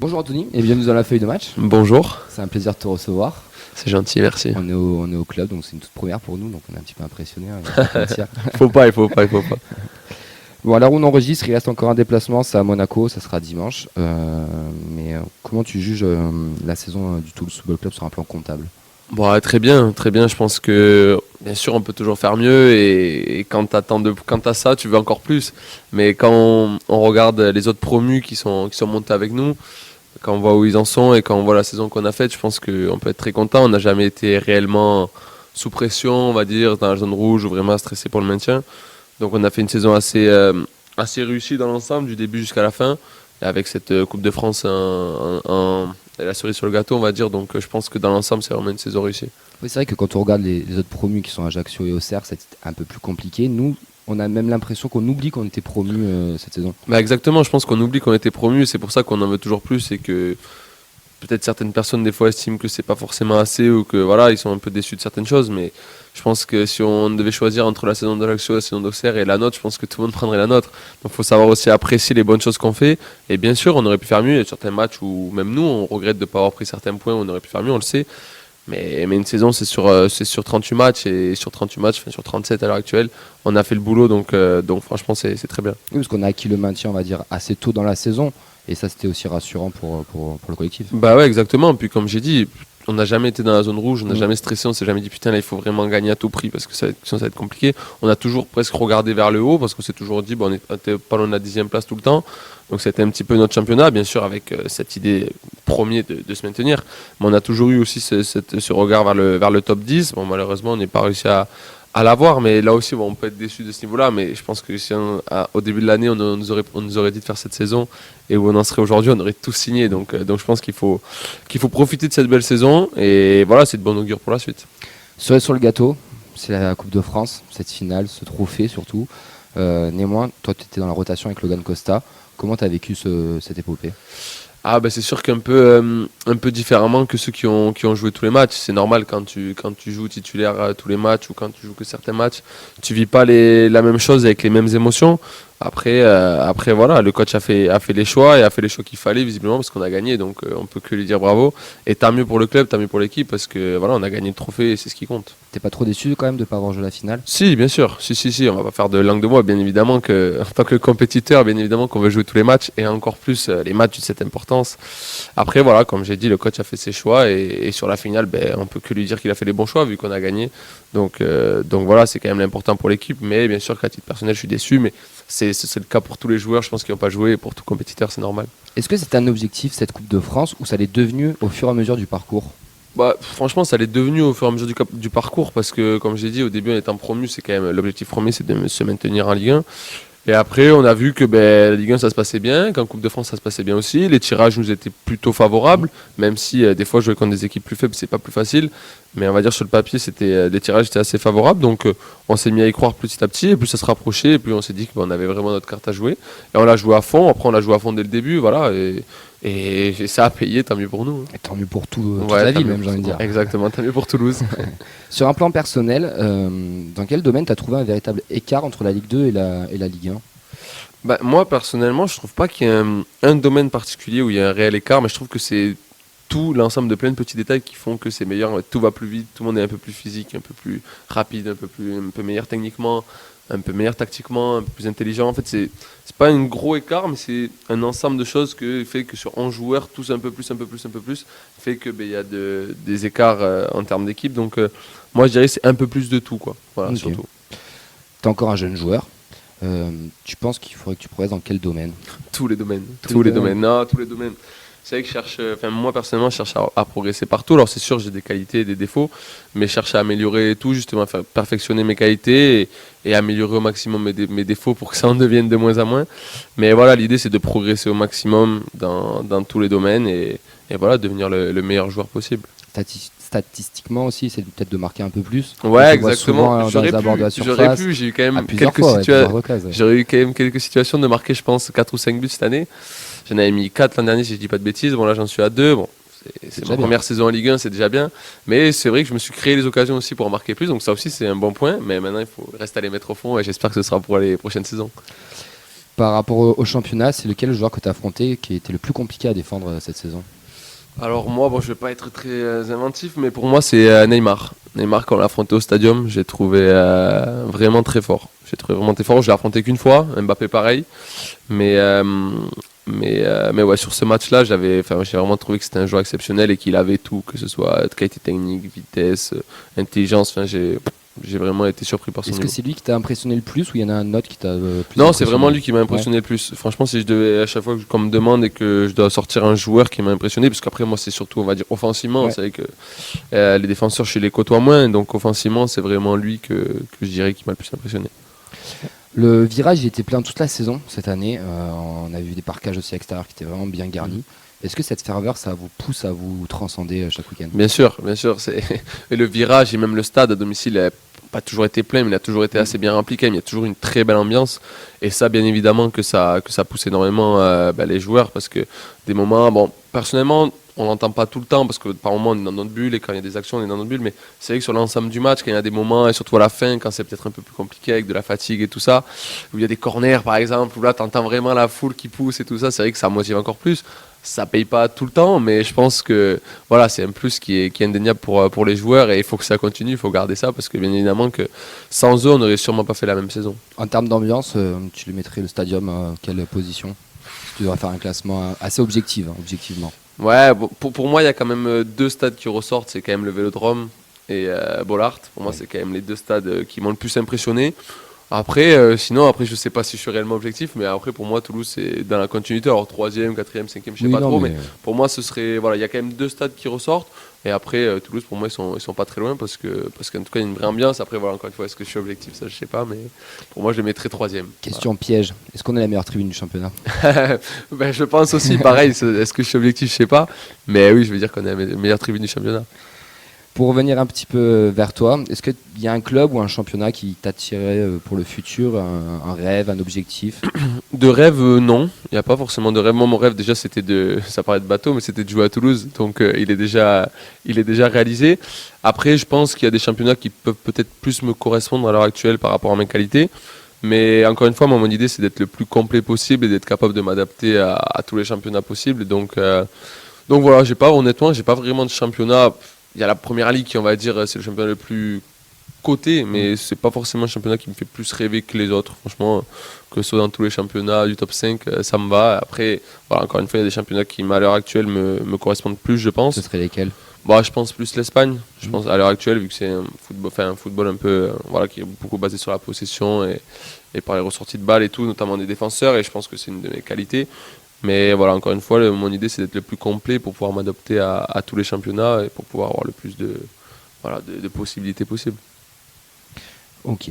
Bonjour Anthony et bienvenue dans la feuille de match. Bonjour, C'est un plaisir de te recevoir. c'est gentil, merci. On est au club, donc c'est une toute première pour nous, donc on est un petit peu impressionné. On va pas mentir. Il faut pas. Bon, à l'heure où on enregistre, il reste encore un déplacement, c'est à Monaco, ça sera dimanche. Comment tu juges la saison du Toulouse Football Club sur un plan comptable? Bon, ouais, très bien. Je pense que bien sûr on peut toujours faire mieux et quand t'as ça, tu veux encore plus. Mais quand on regarde les autres promus qui sont montés avec nous, quand on voit où ils en sont et quand on voit la saison qu'on a faite, je pense qu'on peut être très content. On n'a jamais été réellement sous pression, on va dire, dans la zone rouge ou vraiment stressé pour le maintien. Donc on a fait une saison assez réussie dans l'ensemble, du début jusqu'à la fin, et avec cette Coupe de France la cerise sur le gâteau, on va dire. Donc je pense que dans l'ensemble, c'est vraiment une saison réussie. Oui, c'est vrai que quand on regarde les autres promus qui sont Ajaccio et Auxerre, c'est un peu plus compliqué. Nous, on a même l'impression qu'on oublie qu'on était promus cette saison. Bah exactement, je pense qu'on oublie qu'on était promu, c'est pour ça qu'on en veut toujours plus et que peut-être certaines personnes des fois estiment que c'est pas forcément assez ou que voilà, ils sont un peu déçus de certaines choses, mais je pense que si on devait choisir entre la saison d'Ajaccio, la saison d'Auxerre et la nôtre, je pense que tout le monde prendrait la nôtre. Donc il faut savoir aussi apprécier les bonnes choses qu'on fait. Et bien sûr, on aurait pu faire mieux. Il y a certains matchs où même nous, on regrette de ne pas avoir pris certains points, on aurait pu faire mieux, on le sait. Mais une saison, c'est sur 38 matchs et sur 38 matchs, enfin sur 37 à l'heure actuelle, on a fait le boulot. Donc franchement, c'est très bien. Oui, parce qu'on a acquis le maintien, on va dire, assez tôt dans la saison. Et ça, c'était aussi rassurant pour le collectif. Bah ouais, exactement. Puis comme j'ai dit, on n'a jamais été dans la zone rouge, on n'a jamais stressé, on s'est jamais dit putain là il faut vraiment gagner à tout prix parce que sinon ça va être compliqué. On a toujours presque regardé vers le haut parce qu'on s'est toujours dit bon, on était pas loin de la 10e place tout le temps. Donc c'était un petit peu notre championnat, bien sûr avec cette idée premier de se maintenir. Mais on a toujours eu aussi ce regard vers le top 10. Bon malheureusement on n'est pas réussi à l'avoir, mais là aussi bon, on peut être déçu de ce niveau-là, mais je pense que si au début de l'année on nous aurait dit de faire cette saison et où on en serait aujourd'hui, on aurait tout signé. Donc je pense qu'il faut profiter de cette belle saison et voilà, c'est de bon augure pour la suite. Cerise sur le gâteau, c'est la Coupe de France, cette finale, ce trophée surtout. Néanmoins, toi tu étais dans la rotation avec Logan Costa. Comment tu as vécu cette épopée? Ah bah c'est sûr qu'un peu différemment que ceux qui ont joué tous les matchs. C'est normal quand tu joues titulaire tous les matchs ou quand tu joues que certains matchs, tu vis pas la même chose avec les mêmes émotions. Après voilà, le coach a fait les choix et a fait les choix qu'il fallait visiblement parce qu'on a gagné. Donc on peut que lui dire bravo. Et tant mieux pour le club, tant mieux pour l'équipe parce que voilà, on a gagné le trophée et c'est ce qui compte. T'es pas trop déçu quand même de ne pas avoir joué la finale? Si, bien sûr. Si. On va pas faire de langue de bois. Bien évidemment que, en tant que compétiteur, bien évidemment qu'on veut jouer tous les matchs et encore plus les matchs de cette importance. Après, voilà, comme j'ai dit, le coach a fait ses choix et sur la finale, ben, on peut que lui dire qu'il a fait les bons choix vu qu'on a gagné. Donc voilà, c'est quand même l'important pour l'équipe. Mais bien sûr qu'à titre personnel, je suis déçu. Mais c'est le cas pour tous les joueurs, je pense, qui n'ont pas joué. Et pour tout compétiteur, c'est normal. Est-ce que c'est un objectif, cette Coupe de France, ou ça l'est devenu au fur et à mesure du parcours? Bah, franchement, ça l'est devenu au fur et à mesure du parcours parce que, comme j'ai dit, au début, en étant promu, c'est quand même l'objectif premier, c'est de se maintenir en Ligue 1. Et après, on a vu que la Ligue 1, ça se passait bien, qu'en Coupe de France, ça se passait bien aussi. Les tirages nous étaient plutôt favorables, même si des fois, jouer contre des équipes plus faibles, c'est pas plus facile. Mais on va dire sur le papier, les tirages étaient assez favorables. Donc, on s'est mis à y croire petit à petit, et plus ça se rapprochait, et plus on s'est dit qu'on avait vraiment notre carte à jouer. Et on l'a joué à fond. Après, on l'a joué à fond dès le début, voilà. Et ça a payé, tant mieux pour nous. Et tant mieux pour toute la ville, même, j'ai envie de dire. Exactement, tant mieux pour Toulouse. Sur un plan personnel, dans quel domaine tu as trouvé un véritable écart entre la Ligue 2 et la Ligue 1? Bah, moi, personnellement, je trouve pas qu'il y ait un domaine particulier où il y a un réel écart, mais je trouve que c'est tout l'ensemble de plein de petits détails qui font que c'est meilleur. Tout va plus vite, tout le monde est un peu plus physique, un peu plus rapide, un peu meilleur techniquement, un peu meilleur tactiquement, un peu plus intelligent. En fait, c'est pas un gros écart, mais c'est un ensemble de choses qui fait que sur 11 joueurs, tous un peu plus, fait que il y a des écarts en termes d'équipe. Donc, moi, je dirais que c'est un peu plus de tout, quoi. Voilà, Okay. surtout. Tu es encore un jeune joueur. Tu penses qu'il faudrait que tu progresses dans quel domaine? Tous les domaines. Non, tous les domaines. C'est vrai que moi personnellement, je cherche à progresser partout. Alors c'est sûr, j'ai des qualités et des défauts, mais je cherche à améliorer tout, justement, à perfectionner mes qualités et améliorer au maximum mes défauts pour que ça en devienne de moins en moins. Mais voilà, l'idée c'est de progresser au maximum dans tous les domaines et voilà, devenir le meilleur joueur possible. Statistiquement aussi, c'est peut-être de marquer un peu plus. Ouais, exactement. J'aurais pu, j'ai eu quand même J'aurais eu quand même quelques situations de marquer, je pense, 4 ou 5 buts cette année. J'en avais mis 4 l'an dernier, si je dis pas de bêtises. Bon, là, j'en suis à 2. Bon, c'est ma première saison en Ligue 1, c'est déjà bien. Mais c'est vrai que je me suis créé les occasions aussi pour en marquer plus. Donc ça aussi, c'est un bon point. Mais maintenant, il faut rester à les mettre au fond et j'espère que ce sera pour les prochaines saisons. Par rapport au championnat, c'est lequel joueur que tu as affronté qui était le plus compliqué à défendre cette saison? Alors moi, bon, je vais pas être très inventif, mais pour moi, c'est Neymar. Neymar, quand on l'a affronté au Stadium, j'ai trouvé vraiment très fort. J'ai trouvé vraiment très fort. Je l'ai affronté qu'une fois, Mbappé pareil. Mais, euh, mais ouais, sur ce match-là, j'ai vraiment trouvé que c'était un joueur exceptionnel et qu'il avait tout, que ce soit qualité technique, vitesse, intelligence. Enfin, j'ai vraiment été surpris par son Est-ce que niveau. c'est lui qui t'a impressionné le plus ou il y en a un autre qui t'a plus Non, c'est vraiment impressionné? lui qui m'a impressionné le plus. Franchement, si je devais, à chaque fois qu'on me demande et que je dois sortir un joueur qui m'a impressionné, parce qu'après, moi, c'est surtout, on va dire, offensivement. Ouais. C'est vrai que les défenseurs, je les côtoie moins. Donc, offensivement, c'est vraiment lui que je dirais qui m'a le plus impressionné. Le virage, il était plein toute la saison cette année. On a vu des parquages aussi extérieurs qui étaient vraiment bien garnis. Est-ce que cette ferveur, ça vous pousse à vous transcender chaque week-end? Bien sûr, bien sûr. Et le virage et même le stade à domicile n'a pas toujours été plein, mais il a toujours été assez bien rempli quand même. Il y a toujours une très belle ambiance. Et ça, bien évidemment, que ça pousse énormément les joueurs parce que des moments, bon, personnellement, on l'entend pas tout le temps parce que par moments on est dans notre bulle et quand il y a des actions on est dans notre bulle, mais c'est vrai que sur l'ensemble du match, quand il y a des moments et surtout à la fin, quand c'est peut-être un peu plus compliqué avec de la fatigue et tout ça, où il y a des corners par exemple, où là tu entends vraiment la foule qui pousse et tout ça, c'est vrai que ça motive encore plus. Ça paye pas tout le temps, mais je pense que voilà, c'est un plus qui est indéniable pour les joueurs et il faut que ça continue, il faut garder ça parce que bien évidemment que sans eux on n'aurait sûrement pas fait la même saison. En termes d'ambiance, tu le mettrais le stadium à quelle position? Tu devrais faire un classement assez objectif, hein, objectivement. Ouais, bon, pour moi il y a quand même deux stades qui ressortent, c'est quand même le Vélodrome et Bollaert. Pour moi Ouais. c'est quand même les deux stades qui m'ont le plus impressionné. Après, sinon, après, je sais pas si je suis réellement objectif, mais après, pour moi, Toulouse, c'est dans la continuité. Alors, troisième, quatrième, cinquième, je sais Oui, pas non, trop, mais mais pour moi, ce serait, voilà, il y a quand même deux stades qui ressortent. Et après, Toulouse, pour moi, ils sont pas très loin parce qu'en tout cas, il y a une vraie ambiance. Après, voilà, encore une fois, est-ce que je suis objectif? Ça, je sais pas, mais pour moi, je le mettrais troisième. question piège. Est-ce qu'on est la meilleure tribune du championnat? Ben, je pense aussi, pareil, est-ce que je suis objectif? Je sais pas. Mais oui, je veux dire qu'on est la meilleure tribune du championnat. Pour revenir un petit peu vers toi, est-ce qu'il y a un club ou un championnat qui t'attirait pour le futur, un rêve, un objectif? De rêve, non. Il n'y a pas forcément de rêve. Moi, mon rêve, déjà, c'était ça paraît de bateau, mais c'était de jouer à Toulouse. Donc, il est déjà réalisé. Après, je pense qu'il y a des championnats qui peuvent peut-être plus me correspondre à l'heure actuelle par rapport à mes qualités. Mais encore une fois, moi, mon idée, c'est d'être le plus complet possible et d'être capable de m'adapter à tous les championnats possibles. Donc voilà, honnêtement, j'ai pas vraiment de championnat. Il y a la première ligue qui, on va dire, c'est le championnat le plus coté, mais c'est pas forcément un championnat qui me fait plus rêver que les autres. Franchement, que ce soit dans tous les championnats du top 5, ça me va. Après, voilà, encore une fois, il y a des championnats qui, à l'heure actuelle, me correspondent plus, je pense. Ce serait lesquels? Bon, je pense plus l'Espagne. Je pense à l'heure actuelle, vu que c'est un football un peu, voilà, qui est beaucoup basé sur la possession et par les ressorties de balles et tout, notamment des défenseurs. Et je pense que c'est une de mes qualités. Mais voilà, encore une fois, mon idée, c'est d'être le plus complet pour pouvoir m'adapter à tous les championnats et pour pouvoir avoir le plus de possibilités possibles. Ok.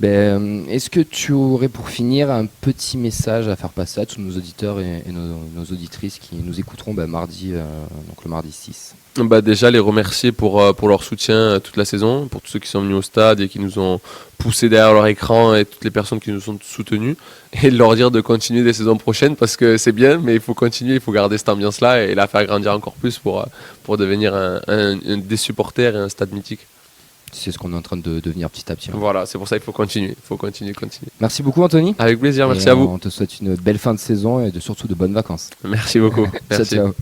Ben, est-ce que tu aurais pour finir un petit message à faire passer à tous nos auditeurs et nos auditrices qui nous écouteront mardi, donc le mardi 6? Bah déjà les remercier pour leur soutien toute la saison, pour tous ceux qui sont venus au stade et qui nous ont poussés derrière leur écran et toutes les personnes qui nous ont soutenus et leur dire de continuer des saisons prochaines parce que c'est bien mais il faut continuer, il faut garder cette ambiance-là et la faire grandir encore plus pour devenir des supporters et un stade mythique. C'est ce qu'on est en train de devenir petit à petit. Voilà, c'est pour ça qu'il faut continuer, continuer. Merci beaucoup Anthony. Avec plaisir, merci Et à vous. on te souhaite une belle fin de saison et surtout de bonnes vacances. Merci beaucoup. Merci. Ciao, ciao.